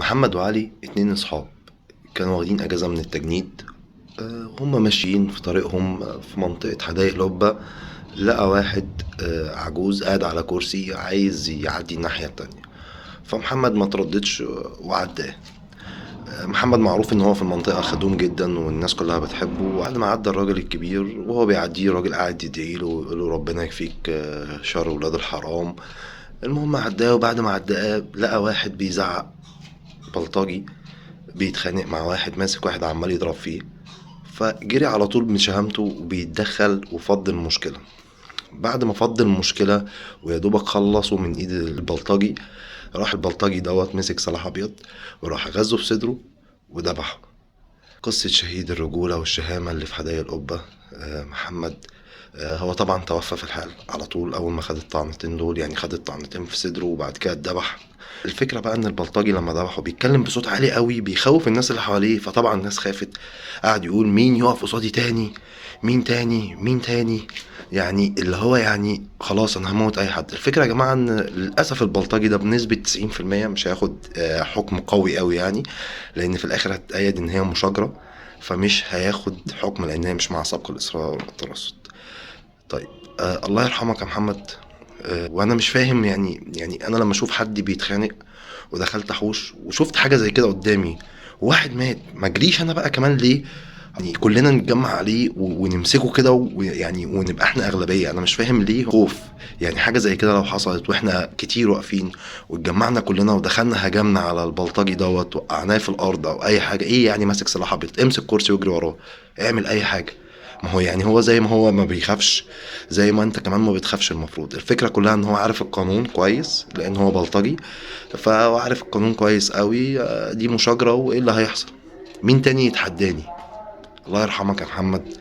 محمد وعلي اتنين اصحاب كانوا واخدين اجازة من التجنيد. هما ماشيين في طريقهم في منطقة حدائق القبة. لقى واحد عجوز قاعد على كرسي عايز يعدي الناحية التانية. فمحمد ما ترددش وعداه. محمد معروف ان هو في المنطقة خدوم جدا والناس كلها بتحبه، وبعد ما عدى الراجل الكبير وهو بيعديه الراجل قاعد يدعيله ويقول له ربنا يكفيك شر ولاد الحرام. المهم عداه، وبعد ما عداه لقى واحد بيزعق، بلطجي بيتخانق مع واحد، ماسك واحد عمال يضرب فيه. فجري على طول من شهامته وبيتدخل وفض المشكلة. بعد ما فض المشكلة ويا دوبك خلصوا من ايد البلطجي، راح البلطجي دوت مسك سلاح ابيض وراح غزه في صدره وذبحه. قصة شهيد الرجولة والشهامة اللي في حدائق القبة محمد. هو طبعا توفى في الحال على طول أول ما خد الطعنتين دول، يعني خد الطعنتين في صدره وبعد كده اتذبح. الفكرة بقى إن البلطجي لما ذبحه بيتكلم بصوت عالي قوي بيخوف الناس اللي حواليه، فطبعا الناس خافت. قعد يقول مين يقف قصادي تاني، مين تاني، مين تاني. يعني اللي هو يعني خلاص انا هموت اي حد. الفكرة يا جماعة ان للأسف البلطجي ده بنسبة 90% مش هياخد حكم قوي قوي يعني، لان في الاخر هتتأيد ان هي مشاجرة، فمش هياخد حكم لان هي مش مع سبق الاصرار والترصد. طيب الله يرحمك يا محمد. وانا مش فاهم يعني انا لما اشوف حد بيتخانق ودخلت احوش وشفت حاجه زي كده قدامي وواحد مات، ما اجريش انا بقى كمان ليه؟ يعني كلنا نتجمع عليه ونمسكه كده ويعني ونبقى احنا اغلبيه. انا مش فاهم ليه خوف. يعني حاجه زي كده لو حصلت واحنا كتير واقفين واتجمعنا كلنا ودخلنا هجمنا على البلطجي دوت وقعناه في الارض او اي حاجه، ايه يعني ماسك سلاح ابيض؟ امسك كرسي واجري وراه، اعمل اي حاجه. ما هو يعني هو زي ما هو ما بيخافش، زي ما انت كمان ما بتخافش. المفروض الفكرة كلها ان هو عارف القانون كويس لان هو بلطجي، فهو عارف القانون كويس قوي. دي مشاجرة وايه اللي هيحصل؟ مين تاني يتحداني؟ الله يرحمك يا محمد.